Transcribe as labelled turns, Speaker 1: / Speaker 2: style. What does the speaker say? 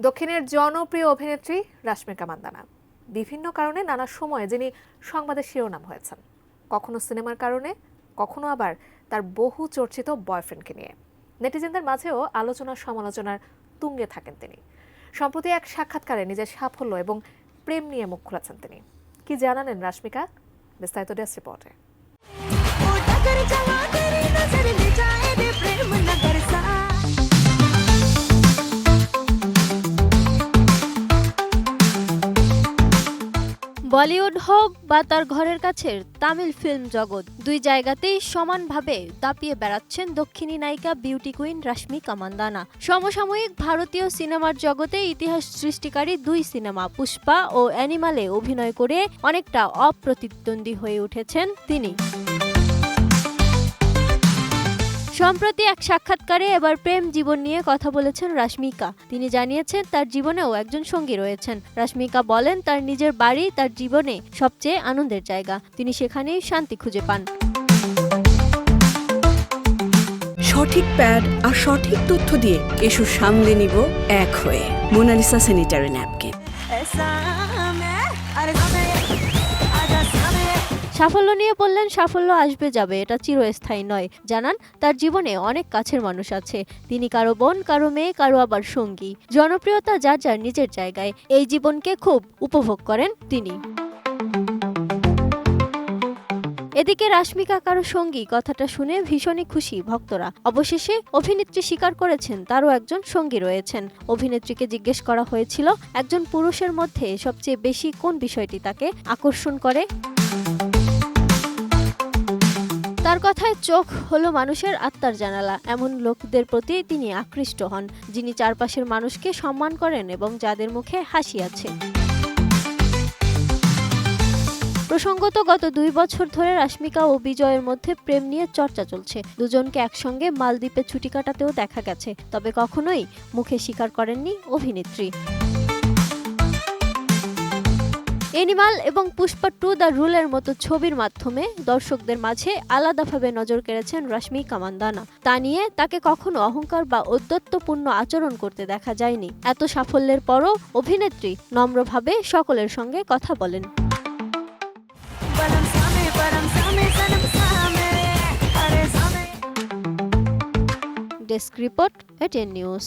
Speaker 1: দক্ষিণের জনপ্রিয় অভিনেত্রী রাশমিকা মান্দানা বিভিন্ন কারণে নানা সময়ে যিনি সংবাদের শিরোনাম হয়েছেন, কখনো সিনেমার কারণে, কখনো আবার তার বহু চর্চিত বয়ফ্রেন্ডকে নিয়ে। নেটিজেনদের মাঝেও আলোচনা সমালোচনার তুঙ্গে থাকেন তিনি। সম্প্রতি এক সাক্ষাৎকারে নিজের সাফল্য এবং প্রেম নিয়ে মুখ খুলেছেন তিনি। কি জানালেন রাশমিকা? বিস্তারিত ডেস্ক রিপোর্টে।
Speaker 2: বলিউড হোক বা তার ঘরের কাছের তামিল ফিল্ম জগৎ, দুই জায়গাতেই সমানভাবে দাপিয়ে বেড়াচ্ছেন দক্ষিণী নায়িকা বিউটি কুইন রাশমিকা মান্দানা। সমসাময়িক ভারতীয় সিনেমার জগতে ইতিহাস সৃষ্টিকারী দুই সিনেমা পুষ্পা ও অ্যানিমালে অভিনয় করে অনেকটা অপ্রতিদ্বন্দ্বী হয়ে উঠেছেন তিনি। সম্প্রতি এক সাক্ষাৎকারে এবার প্রেম জীবন নিয়ে কথা বলেছেন রাশমিকা। তিনি জানিয়েছেন তার জীবনেও একজন সঙ্গী রয়েছেন। রাশমিকা বলেন তার নিজের বাড়ি তার জীবনে সবচেয়ে আনন্দের জায়গা, তিনি সেখানেই শান্তি খুঁজে পান।
Speaker 3: সঠিক প্যাড আর সঠিক তথ্য দিয়ে এসব সামলে নিব এক হয়ে। Monalisa sanitary napkin.
Speaker 2: সাফল্য নিয়ে বললেন, সাফল্য আসবে যাবে, এটা চিরস্থায়ী নয়। জানান তার জীবনে অনেক কাছের মানুষ আছে, তিনি কারো বোন, কারো মেয়ে, কারো আবার সঙ্গী। জনপ্রিয়তা যার যার নিজের জায়গায়, এই জীবনকে খুব উপভোগ করেন তিনি। এদিকে রাশমিকা কারো সঙ্গী কথাটা শুনে ভীষণই খুশি ভক্তরা। অবশেষে অভিনেত্রী স্বীকার করেছেন তারও একজন সঙ্গী রয়েছেন। অভিনেত্রীকে জিজ্ঞেস করা হয়েছিল একজন পুরুষের মধ্যে সবচেয়ে বেশি কোন বিষয়টি তাকে আকর্ষণ করে। তার কথায় চোখ হলো মানুষের আত্মার জানালা, এমন লোকদের প্রতি তিনি আকৃষ্ট হন, যিনি চারপাশের মানুষকে সম্মান করেন এবং যাদের মুখে হাসি আছে। প্রসঙ্গত গত 2 বছর ধরে রাশমিকা ও বিজয়ের মধ্যে প্রেম নিয়ে চর্চা চলছে। দুজনকে একসঙ্গে মালদ্বীপে ছুটি কাটাতেও দেখা গেছে, তবে কখনোই মুখে স্বীকার করেননি অভিনেত্রী। অ্যানিমাল এবং পুষ্পা 2 দ্য রুলের মতো ছবির মাধ্যমে দর্শকদের মাঝে আলাদাভাবে নজর কেড়েছেন রাশমিকা মান্দানা। তা নিয়ে তাকে কখনো অহংকার বা ঔদ্ধত্যপূর্ণ আচরণ করতে দেখা যায়নি। এত সাফল্যের পরও অভিনেত্রী নম্রভাবে সকলের সঙ্গে কথা বলেন। Desk report, ATN news.